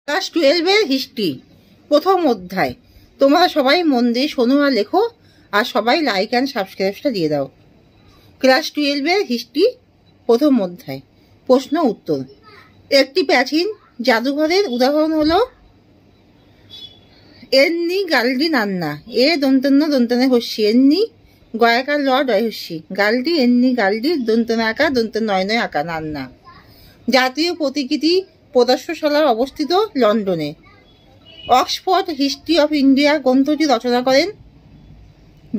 Class 12-এর history প্রথম অধ্যায়। তোমরা সবাই মন দিয়ে শোনো আর লেখো, আর সবাই লাইক অ্যান্ড সাবস্ক্রাইবটা দিয়ে দাও। ক্লাস 12-এর হিস্ট্রি প্রথম অধ্যায়। প্রশ্ন উত্তর। একটি প্রাচীন জাদুঘরের উদাহরণ হলো এন্নি গাল্ডি নান্না। এ দন্তন্য দন্তনে হস্যি, এন্নি গয়াকার ল ডয় হস্যি, গাল্ডি এন্নি গাল্ডি দন্তনে আঁকা দন্ত নয় নয় আঁকা নান্না। জাতীয় প্রতিকৃতি প্রদর্শনশালা অবস্থিত লন্ডনে। অক্সফোর্ড হিস্ট্রি অফ ইন্ডিয়া গ্রন্থটি রচনা করেন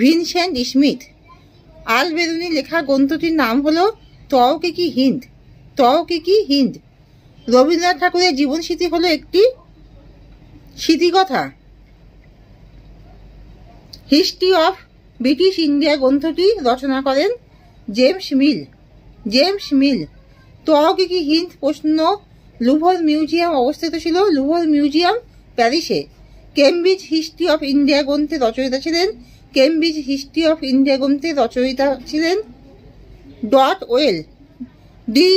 ভিনসেন্ট স্মিথ। আল বেরুনি লেখা গ্রন্থটির নাম হলো তওকিকি হিন্দ। তওকিকি হিন্দ। রবীন্দ্রনাথ ঠাকুরের জীবন স্মৃতি হলো একটি স্মৃতিকথা। হিস্ট্রি অফ ব্রিটিশ ইন্ডিয়া গ্রন্থটি রচনা করেন James Mill. James Mill. Tahqiq Hind প্রশ্ন লুভর মিউজিয়াম অবস্থিত ছিল লুভর মিউজিয়াম প্যারিসে। কেমব্রিজ হিস্ট্রি অফ ইন্ডিয়া গ্রন্থের রচয়িতা ছিলেন কেমব্রিজ হিস্ট্রি অফ ইন্ডিয়া গ্রন্থের রচয়িতা ছিলেন ডট ওয়েল। ডি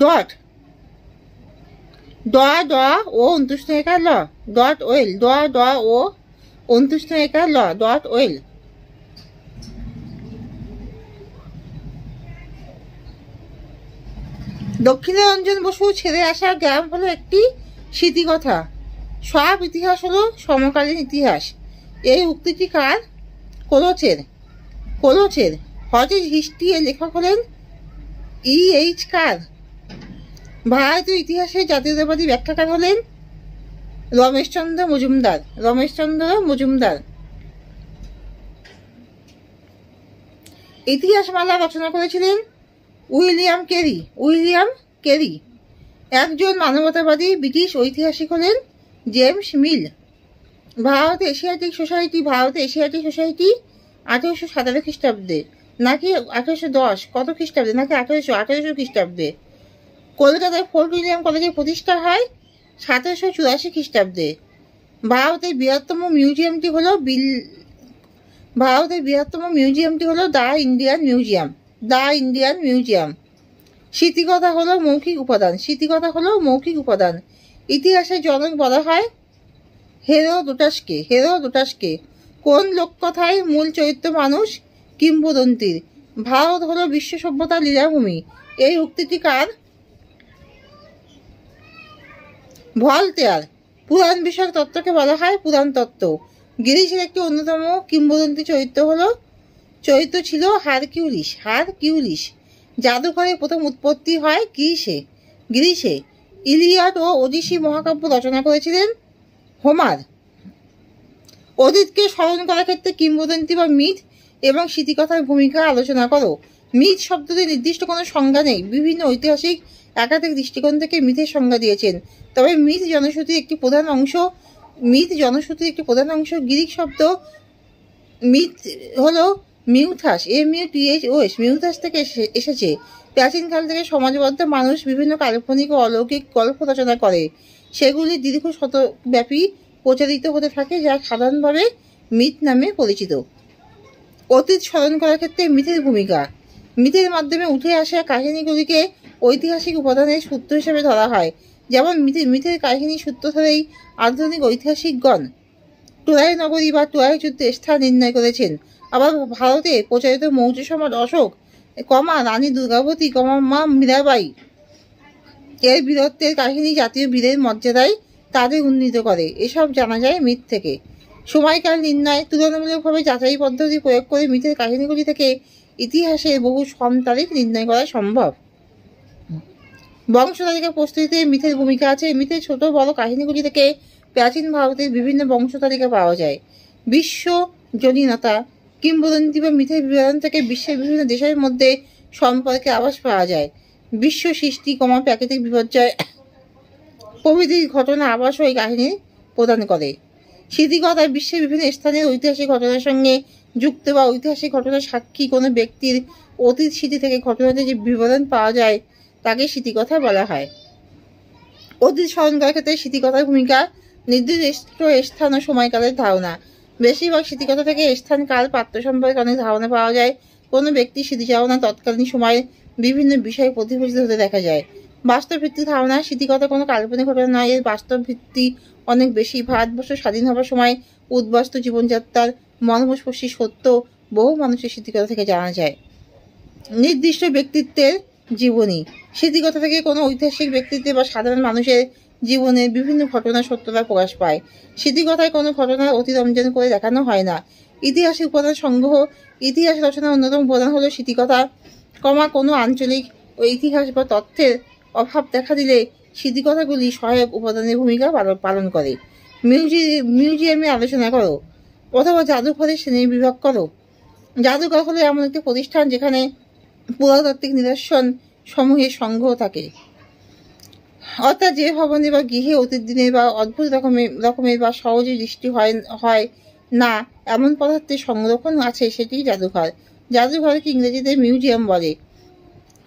ডট ড ও অন্তুষ্ট একার ল ডট ওয়েল। ড ও অন্তুষ্ট একার ল ডট ওয়েল। দক্ষিণারঞ্জন বসু ছেড়ে আসা গ্রাম হলো একটি স্মৃতিকথা। সব ইতিহাস হলো সমকালীন ইতিহাস। এই উক্তিটি কার? কোলোচের। কোলোচের। হজের হিস্ট্রি এর লেখক হলেন E.H. কার। ভারতীয় ইতিহাসের জাতীয়তাবাদী ব্যাখ্যাকার হলেন রমেশচন্দ্র মজুমদার। রমেশচন্দ্র মজুমদার। ইতিহাসমালা রচনা করেছিলেন উইলিয়াম কেরি। William Carey. একজন মানবতাবাদী ব্রিটিশ ঐতিহাসিক হলেন জেমস মিল। ভারত এশিয়াটিক সোসাইটি। ভারত এশিয়াটিক সোসাইটি 1817 খ্রিস্টাব্দে নাকি 1810 কত খ্রিস্টাব্দে নাকি 1800 খ্রিস্টাব্দে। কলকাতায় ফোর্ট উইলিয়াম কলেজের প্রতিষ্ঠা হয় 1784 খ্রিস্টাব্দে। ভারতের বৃহত্তম মিউজিয়ামটি হলো the Indian museum. The Indian museum. স্মৃতিকথা হলো মৌখিক উপাদান। স্মৃতিকথা হলো মৌখিক উপাদান। ইতিহাসের জনক বলা হয় হেরোডোটাসকে। হেরোডোটাসকে। কোন লোককথায় মূল চরিত্র মানুষ? কিংবদন্তির। ভারত হলো বিশ্ব সভ্যতার লীলাভূমি। এই উক্তিটি কার? ভলতেয়ার। পুরাণ বিষয়ক তত্ত্বকে বলা হয় পুরাণ তত্ত্ব। গ্রিসের একটি অন্যতম কিংবদন্তি চরিত্র ছিল হারকিউলিস। হারকিউলিস। জাদুঘরের প্রথম উৎপত্তি হয় গ্রিসে। ইলিয়াড ও ওডিসি মহাকাব্য রচনা করেছিলেন হোমার। অতীতকে স্মরণ করার ক্ষেত্রে কিংবদন্তি বা মিথ এবং স্মৃতিকথার ভূমিকা আলোচনা করো। মিথ শব্দটির নির্দিষ্ট কোনো সংজ্ঞা নেই। বিভিন্ন ঐতিহাসিক একাধিক দৃষ্টিকোণ থেকে মিথের সংজ্ঞা দিয়েছেন। তবে মিথ জনশ্রুতির একটি প্রধান অংশ। গ্রিক শব্দ মিথ হলো মিউথাস। MUTHOS। মিউথাস থেকে এসেছে। প্রাচীনকাল থেকে সমাজবদ্ধ মানুষ বিভিন্ন কাল্পনিক ও অলৌকিক গল্প রচনা করে। সেগুলি দীর্ঘ শতব্যাপী প্রচারিত হতে থাকে, যা সাধারণভাবে মিথ নামে পরিচিত। অতীত স্মরণ করার ক্ষেত্রে মিথের ভূমিকা। মিথের মাধ্যমে উঠে আসা কাহিনীগুলিকে ঐতিহাসিক উপাদানের সূত্র হিসেবে ধরা হয়। যেমন মিথের কাহিনী সূত্র ধরেই আধুনিক ঐতিহাসিকগণ ট্রয় নগরী বা ট্রয় যুদ্ধের স্থান নির্ণয় করেছেন। আবার ভারতে প্রচারিত মৌর্য সম্রাট অশোক, রানী দুর্গাবতী, মা মীরাবাই এর বীরত্বের কাহিনী জাতীয় বীরের মর্যাদায় তাদের উন্নীত করে। এসব জানা যায় মিথ থেকে। সময়কাল নির্ণয়। তুলনামূলকভাবে যাচাই পদ্ধতি প্রয়োগ করে মিথের কাহিনীগুলি থেকে ইতিহাসের বহু কম তারিখ নির্ণয় করা সম্ভব। বংশতালিকা প্রস্তুতিতে মিথের ভূমিকা আছে। মিথের ছোট বড় কাহিনীগুলি থেকে প্রাচীন ভারতের বিভিন্ন বংশতালিকা পাওয়া যায়। বিশ্বজনীনতা। কিংবদন্তি বা মিথের বিবরণ থেকে বিশ্বের বিভিন্ন দেশের মধ্যে সম্পর্কে আভাস পাওয়া যায়। বিশ্ব সৃষ্টি, প্রাকৃতিক বিপর্যয় প্রভৃতি ঘটনা আভাস ওই কাহিনী প্রদান করে। স্মৃতিকথা। বিশ্বের বিভিন্ন স্থানের ঐতিহাসিক ঘটনার সঙ্গে যুক্ত বা ঐতিহাসিক ঘটনার সাক্ষী কোনো ব্যক্তির অতীত স্মৃতি থেকে ঘটনাতে যে বিবরণ পাওয়া যায় তাকে স্মৃতিকথা বলা হয়। অতীত স্মরণ করার ক্ষেত্রে স্মৃতিকথার ভূমিকা। নির্দিষ্ট স্থান ও সময়কালের ধারণা। বেশিরভাগ স্মৃতিকথা থেকে স্থান, কাল, পাত্র সম্পর্কে অনেক ধারণা পাওয়া যায়। কোনো ব্যক্তির স্মৃতিচারণা তৎকালীন সময়ের বিভিন্ন বিষয় প্রতিফলিত হতে দেখা যায়। বাস্তব ভিত্তিক ধারণা, স্মৃতিকথা কোনো কাল্পনিক ঘটনা নয়, এর বাস্তব ভিত্তি অনেক বেশি। ভারতবর্ষ স্বাধীন হবার সময় উদ্বাস্তু জীবনযাত্রার মর্মস্পর্শী সত্য বহু মানুষের স্মৃতিকথা থেকে জানা যায়। নির্দিষ্ট ব্যক্তিত্বের জীবনী, স্মৃতিকথা থেকে কোনো ঐতিহাসিক ব্যক্তিত্বের বা সাধারণ মানুষের জীবনের বিভিন্ন ঘটনার সত্যতা প্রকাশ পায়। স্মৃতিকথায় কোনো ঘটনার অতিরঞ্জন করে দেখানো হয় না। ইতিহাসের উপাদান সংগ্রহ, ইতিহাস রচনার অন্যতম উপাদান হলো স্মৃতিকথা, কোনো আঞ্চলিক ও ইতিহাস বা তথ্যের অভাব দেখা দিলে স্মৃতিকথাগুলি সহায়ক উপাদানের ভূমিকা পালন করে। মিউজিয়ামে আলোচনা করো অথবা জাদুঘরে শ্রেণী বিভাগ করো। জাদুঘর হলো এমন একটি প্রতিষ্ঠান যেখানে পুরাতাত্ত্বিক নিদর্শন সমূহের সংগ্রহ থাকে, অর্থাৎ যে ভবনে বা গৃহে অতীত দিনের বা অদ্ভুত রকমের বা সহজে দৃষ্টি হয় না এমন পদার্থের সংরক্ষণ আছে, সেটি জাদুঘর। জাদুঘরকে ইংরেজিতে মিউজিয়াম বলে।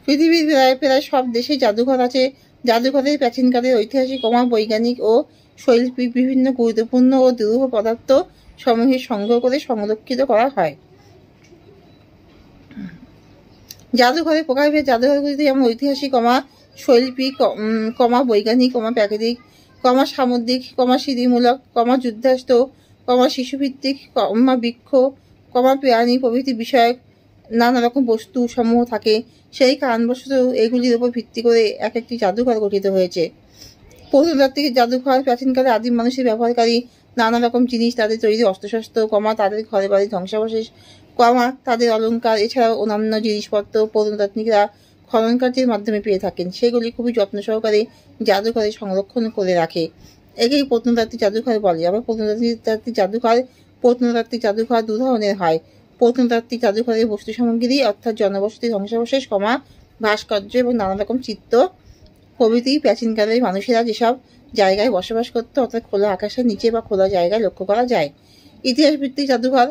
পৃথিবীর প্রায় সব দেশে জাদুঘর আছে। জাদুঘরের প্রাচীনকালের ঐতিহাসিক, বৈজ্ঞানিক ও শৈল্পিক বিভিন্ন গুরুত্বপূর্ণ ও দুরূহ পদার্থ সমূহের সংগ্রহ করে সংরক্ষিত করা হয়। জাদুঘরের প্রকারভেদ, জাদুঘরগুলিতে যেমন ঐতিহাসিক, শৈল্পিক, বৈজ্ঞানিক, প্রাকৃতিক, সামুদ্রিক, স্মৃতিমূলক, যুদ্ধাস্ত্র, শিশুভিত্তিক, বৃক্ষ, প্রাণী প্রভৃতি বিষয়ক নানা রকম বস্তু সমূহ থাকে। সেই কারণবশত এগুলির উপর ভিত্তি করে এক একটি জাদুঘর গঠিত হয়েছে। প্রত্নতাত্ত্বিক জাদুঘর প্রাচীনকালে আদিম মানুষের ব্যবহারকারী নানা রকম জিনিস, তাদের তৈরি অস্ত্রশস্ত্র, তাদের ঘরে বাড়ি ধ্বংসাবশেষ, তাদের অলঙ্কার, এছাড়াও অন্যান্য জিনিসপত্র প্রত্নতাত্ত্বিকরা খনন কার্যের মাধ্যমে পেয়ে থাকেন। সেগুলি খুবই যত্ন সহকারে জাদুঘরে সংরক্ষণ করে রাখে। একেই প্রত্নতাত্ত্বিক জাদুঘর বলে। আবার প্রত্নতাত্ত্বিক জাদুঘর দু ধরনের হয়। প্রত্নতাত্ত্বিক জাদুঘরের বস্তু সামগ্রী অর্থাৎ জনবসতি, ধ্বংসাবশেষ, ভাস্কর্য এবং নানা রকম চিত্র প্রভৃতি প্রাচীনকালের মানুষেরা যেসব জায়গায় বসবাস করত, অর্থাৎ খোলা আকাশের নিচে বা খোলা জায়গায় লক্ষ্য করা যায়। ইতিহাস ভিত্তিক জাদুঘর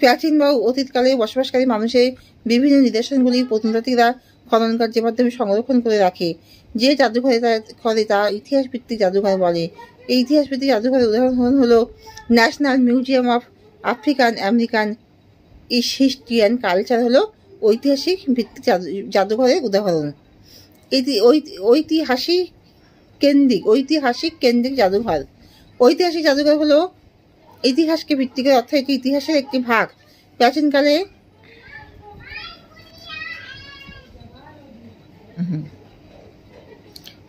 প্রাচীন বা অতীতকালে বসবাসকারী মানুষের বিভিন্ন নিদর্শনগুলি প্রত্নতাত্ত্বিকরা খনন কার্যের মাধ্যমে সংরক্ষণ করে রাখে। যে জাদুঘরে তা ইতিহাস ভিত্তিক জাদুঘর বলে। এই ইতিহাস ভিত্তিক জাদুঘরের উদাহরণ হলো national museum of African American history and culture হলো ঐতিহাসিক ভিত্তিক জাদুঘরের উদাহরণ। ঐতিহাসিক কেন্দ্রিক জাদুঘর। ঐতিহাসিক জাদুঘর হলো ইতিহাসকে ভিত্তি করে, অর্থাৎ এটি ইতিহাসের একটি ভাগ। প্রাচীনকালে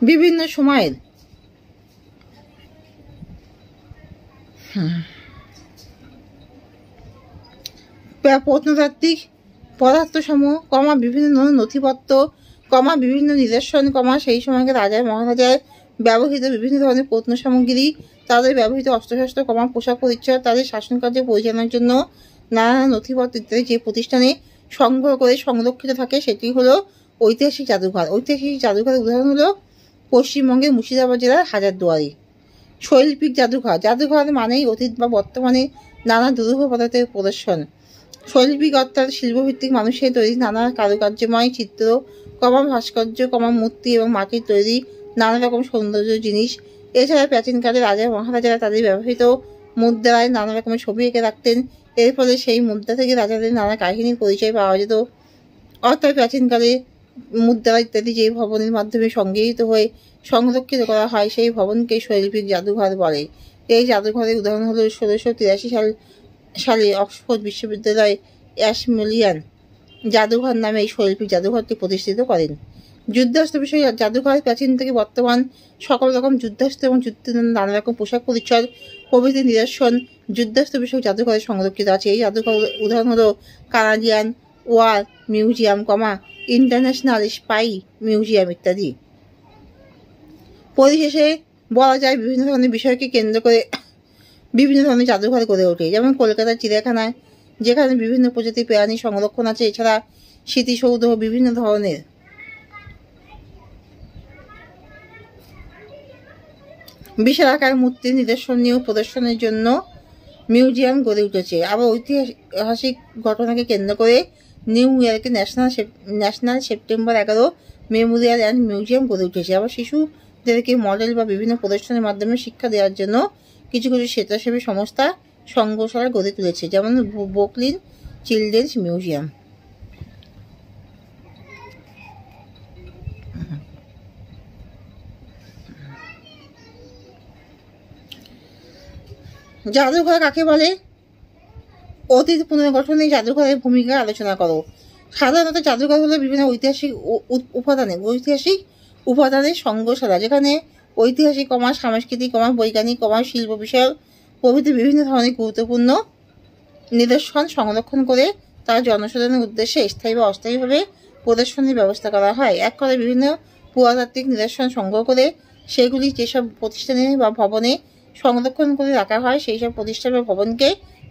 বিভিন্ন সময়ের প্রত্নতাত্ত্বিক পদার্থসমূহ, বিভিন্ন নথিপত্র, বিভিন্ন নিদর্শন, সেই সময়কে রাজা মহারাজার ব্যবহৃত বিভিন্ন ধরনের প্রত্ন সামগ্রী, তাদের ব্যবহৃত অস্ত্রশস্ত্র, পোশাক পরিচ্ছদ, তাদের শাসনকার্য পরিচালনার জন্য নানা নথিপত্র ইত্যাদি যে প্রতিষ্ঠানে সংগ্রহ করে সংরক্ষিত থাকে, সেটি হলো ঐতিহাসিক জাদুঘর। ঐতিহাসিক জাদুঘরের উদাহরণ হলো পশ্চিমবঙ্গের মুর্শিদাবাদ জেলার হাজারদুয়ারি। শৈল্পিক জাদুঘর। জাদুঘর মানেই অতীত বা বর্তমানে নানা দুরূহ পদার্থের প্রদর্শন। শৈল্পিক অর্থাৎ শিল্পভিত্তিক মানুষের তৈরি নানা কারুকার্যময় চিত্র, ভাস্কর্য, মূর্তি এবং মাটির তৈরি নানা রকম সৌন্দর্য জিনিস। এছাড়া প্রাচীনকালে রাজা মহারাজারা তাদের ব্যবহৃত মুদ্রায় নানা রকমের ছবি এঁকে রাখতেন। এর ফলে সেই মুদ্রা থেকে রাজাদের নানা কাহিনীর পরিচয় পাওয়া যেত। অর্থাৎ প্রাচীনকালে মুদ্রা ইত্যাদি যে ভবনের মাধ্যমে সংগৃহীত হয়ে সংরক্ষিত করা হয়, সেই ভবনকে শৈল্পিক জাদুঘর বলে। এই জাদুঘরের উদাহরণ হলো 1683 সালে অক্সফোর্ড বিশ্ববিদ্যালয় অ্যাশমোলিয়ান জাদুঘর নামে এই শৈল্পিক জাদুঘরটি প্রতিষ্ঠিত করেন। যুদ্ধাস্ত্র বিষয় জাদুঘর প্রাচীন থেকে বর্তমান সকল রকম যুদ্ধাস্ত্র এবং যুদ্ধের নানা রকম পোশাক পরিচ্ছদ প্রভৃতি নিদর্শন যুদ্ধাস্ত্র বিষয়ক জাদুঘরে সংরক্ষিত আছে। এই জাদুঘর উদাহরণ হলো Canadian War Museum, International Spy Museum ইত্যাদি। পরিশেষে বলা যায় বিভিন্ন ধরনের বিষয়কে কেন্দ্র করে বিভিন্ন ধরনের জাদুঘর গড়ে ওঠে। যেমন কলকাতার চিড়িয়াখানায়, যেখানে বিভিন্ন প্রজাতির প্রাণী সংরক্ষণ আছে। এছাড়া স্মৃতিসৌধ, বিভিন্ন ধরনের বিশাল আকার মূর্তির নিদর্শনীয় প্রদর্শনের জন্য মিউজিয়াম গড়ে উঠেছে। আবার ঐতিহাসিক ঘটনাকে কেন্দ্র করে নিউ ইয়র্কে national September 11 Memorial and museum গড়ে উঠেছে। আবার শিশুদেরকে মডেল বা বিভিন্ন প্রদর্শনের মাধ্যমে শিক্ষা দেওয়ার জন্য কিছু কিছু স্বেচ্ছাসেবী সংস্থা সংগ্রহশালা গড়ে তুলেছে, যেমন ব্রুকলিন চিলড্রেন্স মিউজিয়াম। জাদুঘর কাকে বলে? অতীত পুনর্গঠনে জাদুঘরের ভূমিকা আলোচনা করো। সাধারণত জাদুঘর হলো বিভিন্ন ঐতিহাসিক উপাদানের সংগ্রহশালা, যেখানে ঐতিহাসিক, সাংস্কৃতিক, বৈজ্ঞানিক, শিল্প বিষয়ক প্রভৃতি বিভিন্ন ধরনের গুরুত্বপূর্ণ নিদর্শন সংরক্ষণ করে তার জনসাধারণের উদ্দেশ্যে স্থায়ী বা অস্থায়ীভাবে প্রদর্শনীর ব্যবস্থা করা হয়। এক কথায় বিভিন্ন পুরাতাত্ত্বিক নিদর্শন সংগ্রহ করে সেগুলি যেসব প্রতিষ্ঠানে বা ভবনে সংরক্ষণ করে রাখা হয় সেই সব প্রতিষ্ঠান বা ভবনকে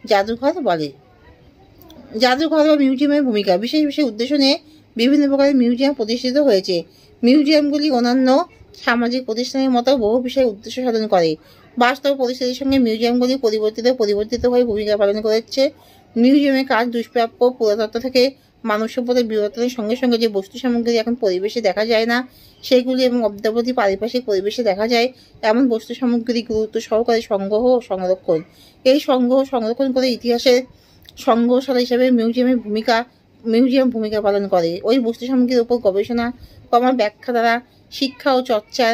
জাদুঘর বলে। জাদুঘর বা মিউজিয়ামের ভূমিকা। বিশেষ বিশেষ উদ্দেশ্য নিয়ে বিভিন্ন প্রকারের মিউজিয়াম প্রতিষ্ঠিত হয়েছে। মিউজিয়ামগুলি অন্যান্য সামাজিক প্রতিষ্ঠানের মতো বহু বিষয়ে উদ্দেশ্য সাধন করে। বাস্তব পরিস্থিতির সঙ্গে মিউজিয়ামগুলি পরিবর্তিত হয়ে ভূমিকা পালন করেছে। মিউজিয়ামের কাজ দুষ্প্রাপ্য পুরাতত্ত্ব থেকে মানব সভ্যতার বিবর্তনের সঙ্গে সঙ্গে যে বস্তু সামগ্রী এখন পরিবেশে দেখা যায় না সেগুলি এবং অদ্যাবধি পারিপার্শ্বিক পরিবেশে দেখা যায় এমন বস্তু সামগ্রী গুরুত্ব সহকারে সংগ্রহ ও সংরক্ষণ। এই সংগ্রহ সংরক্ষণ করে ইতিহাসের সংগ্রহশালা হিসেবে মিউজিয়াম ভূমিকা পালন করে। ওই বস্তু সামগ্রীর উপর গবেষণা, ব্যাখ্যা দ্বারা শিক্ষা ও চর্চা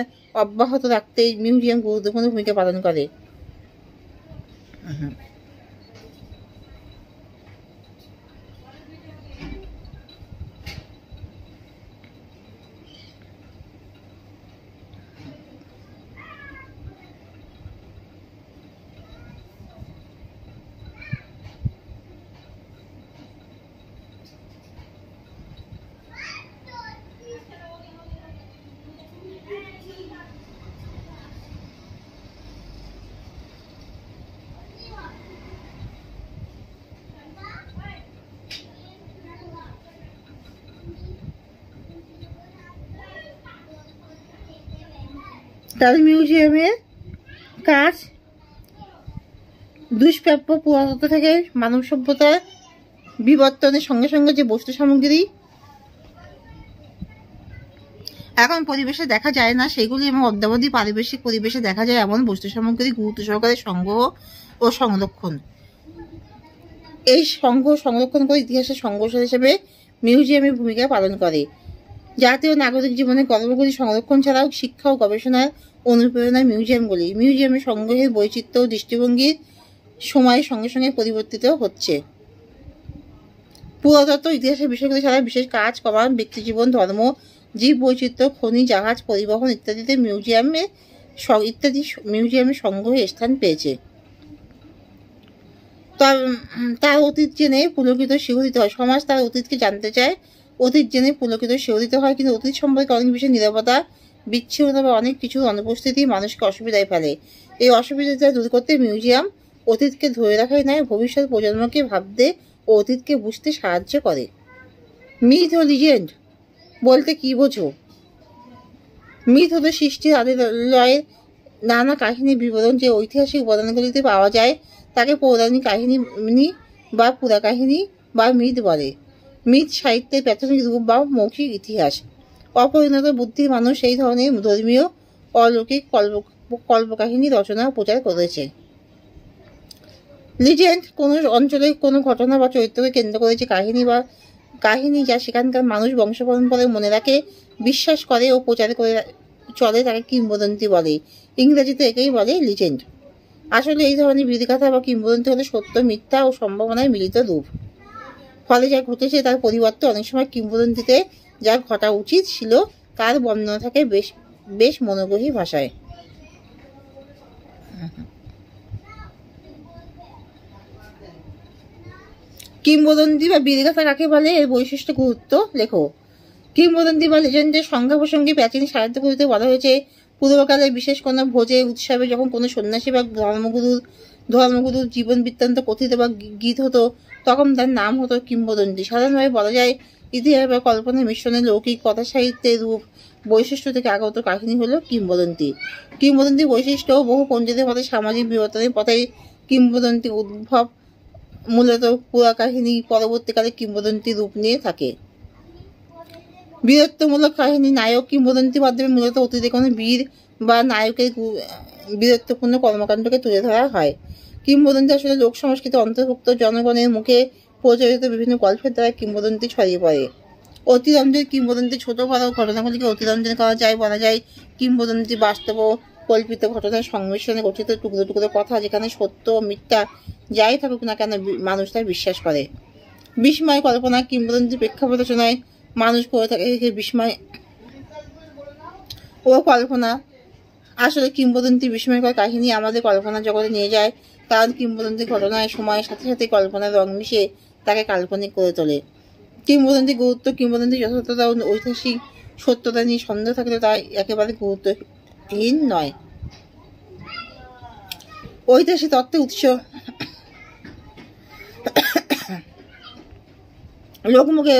অব্যাহত রাখতে মিউজিয়াম গুরুত্বপূর্ণ ভূমিকা পালন করে। তার মিউজিয়ামের কাজ দুষ্প্রাপ্য পুরাতত্ত্ব থেকে মানব সভ্যতার বিবর্তনের সঙ্গে সঙ্গে যে বস্তু সামগ্রী এখন পরিবেশে দেখা যায় না সেগুলি এবং অদ্যাবধি পারিপার্শ্বিক পরিবেশে দেখা যায় এমন বস্তু সামগ্রী গুরুত্ব সহকারে সংগ্রহ ও সংরক্ষণ। এই সংগ্রহ সংরক্ষণ করে ইতিহাসের সংগ্রহশালা হিসেবে মিউজিয়ামের ভূমিকা পালন করে। জাতীয় নাগরিক জীবনের গল্পগুলি সংরক্ষণ ছাড়াও শিক্ষা ও গবেষণার অনুপ্রেরণায় মিউজিয়ামের সংগ্রহের বৈচিত্র্য ও দৃষ্টিভঙ্গির সময়ের সঙ্গে সঙ্গে পরিবর্তিত হচ্ছে। পুরাতত্ত্ব ইতিহাসের বিষয়গুলি ছাড়া বিশেষ কাজ, ব্যক্তিজীবন, ধর্ম, জীব বৈচিত্র্য, খনি, জাহাজ, পরিবহন ইত্যাদিতে মিউজিয়ামের সংগ্রহে স্থান পেয়েছে। তার অতীত জেনে পুলকিত শিহরিত হয়। সমাজ তার অতীতকে জানতে চায়, অতীত জেনে পুলকিত শিহরিত হয়, কিন্তু অতীত সম্পর্কে অনেক বিষয়ে নীরবতা, বিচ্ছিন্নতা বা অনেক কিছুর অনুপস্থিতি মানুষকে অসুবিধায় ফেলে। এই অসুবিধা দূর করতে মিউজিয়াম অতীতকে ধরে রাখাই নয়, ভবিষ্যৎ প্রজন্মকে ভাবতে ও অতীতকে বুঝতে সাহায্য করে। মিথ ও লিজেন্ড বলতে কি বোঝো? মিথ হলো সৃষ্টির আদিলয়ের নানা কাহিনী বিবরণ যে ঐতিহাসিক উপাদানগুলিতে পাওয়া যায় তাকে পৌরাণিক কাহিনী বা পুরা কাহিনী বা মিথ বলে। মিথ সাহিত্যের প্রাথমিক রূপ বা মৌখিক ইতিহাস। অপরিণত বুদ্ধির মানুষ এই ধরনের ধর্মীয় অলৌকিক কল্পকাহিনী রচনা ও প্রচার করেছে। লিজেন্ড কোনো অঞ্চলের কোনো ঘটনা বা চরিত্রকে কেন্দ্র করেছে কাহিনী যা সেখানকার মানুষ বংশ পরম্পরায় মনে রাখে, বিশ্বাস করে ও প্রচার করে চলে তাকে কিংবদন্তি বলে। ইংরেজিতে একেই বলে লিজেন্ড। আসলে এই ধরনের বিধিকথা বা কিংবদন্তি হলো সত্য, মিথ্যা ও সম্ভাবনায় মিলিত রূপ। ফলে যা ঘটেছে তার পরিবর্তে অনেক সময় কিংবদন্তিতে যা ঘটা উচিত ছিল তার বর্ণনা থাকে বেশ মনোগ্রাহী ভাষায়। কিংবদন্তি বা বিধিকথা কাকে বলে, এর বৈশিষ্ট্য গুরুত্ব লেখো। কিংবদন্তি বা লেজেন্ডের সংজ্ঞা প্রসঙ্গে প্রাচীন সাহিত্যগুলিতে বলা হয়েছে, পূর্বকালে বিশেষ কোনো ভোজে উৎসবে যখন কোনো সন্ন্যাসী বা ধর্মগুরুর জীবন বৃত্তান্ত কথিত বা গীত হতো তখন তার নাম হতো কিংবদন্তি। সাধারণভাবে বলা যায় ইতিহাস বা কল্পনার মিশ্রণে লৌকিক কথা সাহিত্যের রূপ বৈশিষ্ট্য থেকে আগত কাহিনী হলো কিংবদন্তি। কিংবদন্তি বৈশিষ্ট্য বহু পণ্ডিতের মতে সামাজিক বিবর্তনের পথে কিংবদন্তি উদ্ভব, মূলত পুরা কাহিনী পরবর্তীকালে কিংবদন্তি রূপ নিয়ে থাকে। বীরত্বমূলক কাহিনী নায়ক কিংবদন্তি মাধ্যমে মূলত অতীতে কোনো বীর বা নায়কের বীরত্বপূর্ণ কর্মকাণ্ডকে তুলে ধরা হয়। কিংবদন্তি আসলে লোক সংস্কৃতি অন্তর্ভুক্ত জনগণের মুখে প্রচলিত বিভিন্ন গল্পের দ্বারা কিংবদন্তি ছড়িয়ে পড়ে। অতিরঞ্জন কিংবদন্তি ছোট বড় ঘটনাগুলিকে অতিরঞ্জন করা যায়, বলা যায় কিংবদন্তি বাস্তব ও কল্পিত ঘটনার সংমিশ্রণে গঠিত টুকরো টুকরো কথা, যেখানে সত্য মিথ্যা যাই থাকুক না কেন মানুষ তাই বিশ্বাস করে। বিস্ময় কল্পনা কিংবদন্তি প্রেক্ষাপট রচনায় মানুষ করে থাকে বিস্ময় ও কল্পনা। আসলে কিংবদন্তি বিস্ময়কর কাহিনী আমাদের কল্পনা জগতে নিয়ে যায়, কারণ কিংবদন্তি ঘটনায় সময়ের সাথে সাথে কল্পনার রং মিশিয়ে তাকে কাল্পনিক করে তোলে। কিংবদন্তি গুরুত্ব, কিংবদন্তি যথার্থতা ও ঐতিহাসিক সত্যতা নিয়ে সন্দেহ থাকলে তা একেবারে গুরুত্বহীন নয়। ঐতিহাসিক তত্ত্বের উৎস। লোকমুখে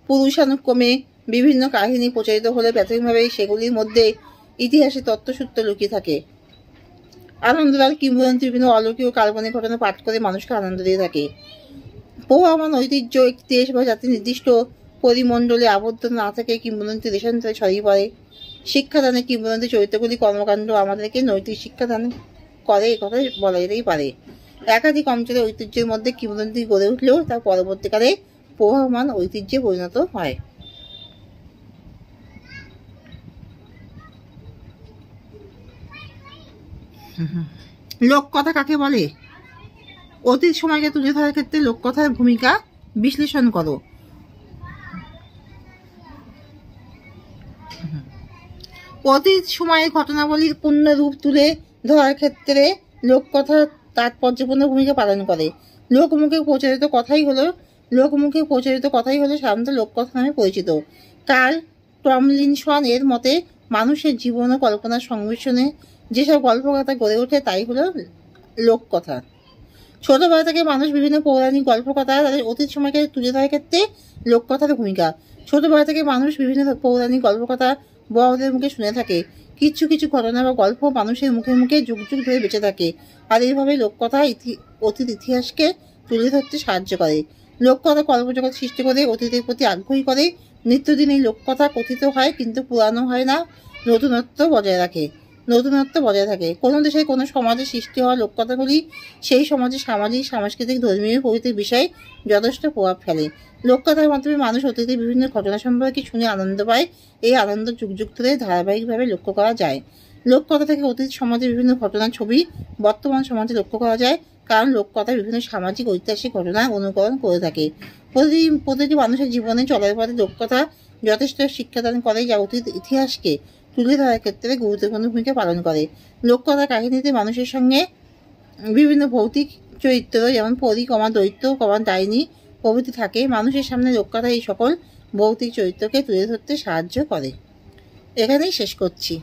পুরুষানুক্রমে বিভিন্ন কাহিনী প্রচারিত হলে প্রাথমিকভাবে সেগুলির মধ্যে ইতিহাসের তত্ত্বসূত্র লুকিয়ে থাকে। আনন্দলাল কিংবদন্তি বিভিন্ন অলৌকিক ও কাল্পনিক ঘটনা পাঠ করে মানুষকে আনন্দ দিয়ে থাকে। প্রবাহমান ঐতিহ্য একটি দেশ বা জাতির নির্দিষ্ট পরিমণ্ডলে আবদ্ধ না থেকে কিংবদন্তি দেশান্তরে ছড়িয়ে পড়ে। শিক্ষাদানে কিংবদন্তি চরিত্রগুলি কর্মকাণ্ড আমাদেরকে নৈতিক শিক্ষাদান করে, একথা বলা যেতেই পারে। একাধিক অঞ্চলের ঐতিহ্যের মধ্যে কিংবদন্তি গড়ে উঠলেও তা পরবর্তীকালে প্রবাহমান ঐতিহ্যে পরিণত হয়। লোককথা কাকে বলে? অতীত সময়কে তুলে ধরার ক্ষেত্রে লোককথার ভূমিকা বিশ্লেষণ করো। অতীত সময়ের ঘটনাবলীর পূর্ণ রূপ তুলে ধরার ক্ষেত্রে লোককথা তাৎপর্যপূর্ণ ভূমিকা পালন করে। লোকমুখে প্রচারিত কথাই হলো সাধারণত লোককথা নামে পরিচিত। কার্ল টমলিনসন এর মতে মানুষের জীবন ও কল্পনার সংমিশ্রণে যেসব গল্পকথা গড়ে ওঠে তাই হলো লোককথা। ছোটবেলা থেকে মানুষ বিভিন্ন পৌরাণিক গল্পকথা তাদের অতীত সময়কে তুলে ধরার ক্ষেত্রে লোককথার ভূমিকা। ছোটবেলা থেকে মানুষ বিভিন্ন পৌরাণিক গল্পকথা বড়দের মুখে শুনে থাকে। কিছু কিছু ঘটনা বা গল্প মানুষের মুখে মুখে যুগ যুগ ধরে বেঁচে থাকে, আর এইভাবে লোককথা অতীত ইতিহাসকে তুলে ধরতে সাহায্য করে। লোককথা কল্পজগৎ সৃষ্টি করে অতীতের প্রতি আগ্রহী করে। নিত্যদিন এই লোককথা কথিত হয়, কিন্তু পুরানো হয় না, নতুনত্ব বজায় থাকে। কোনো দেশে কোনো সমাজে সৃষ্টি হওয়া লোককথাগুলি সেই সমাজের সামাজিক, সাংস্কৃতিক, ধর্মীয় প্রভৃতি বিষয়ে যথেষ্ট প্রভাব ফেলে। লোককথার মাধ্যমে মানুষ অতীতের বিভিন্ন ঘটনা সম্পর্কে শুনে আনন্দ পায়। এই আনন্দ যুগ যুগ ধরে ধারাবাহিকভাবে লক্ষ্য করা যায়। লোককথা থেকে অতীত সমাজের বিভিন্ন ঘটনার ছবি বর্তমান সমাজে লক্ষ্য করা যায়, কারণ লোককথা বিভিন্ন সামাজিক ঐতিহাসিক ঘটনা অনুকরণ করে থাকে। প্রতিটি মানুষের জীবনে চলার পথে লোককথা যথেষ্ট শিক্ষাদান করে, যা অতীত ইতিহাসকে তুলে ধরার ক্ষেত্রে গুরুত্বপূর্ণ ভূমিকা পালন করে। লোককথা কাহিনীতে মানুষের সঙ্গে বিভিন্ন ভৌতিক চরিত্র যেমন পরী, দৈত্য, ডাইনি প্রভৃতি থাকে। মানুষের সামনে লোককথা এই সকল ভৌতিক চরিত্রকে তুলে ধরতে সাহায্য করে। এখানেই শেষ করছি।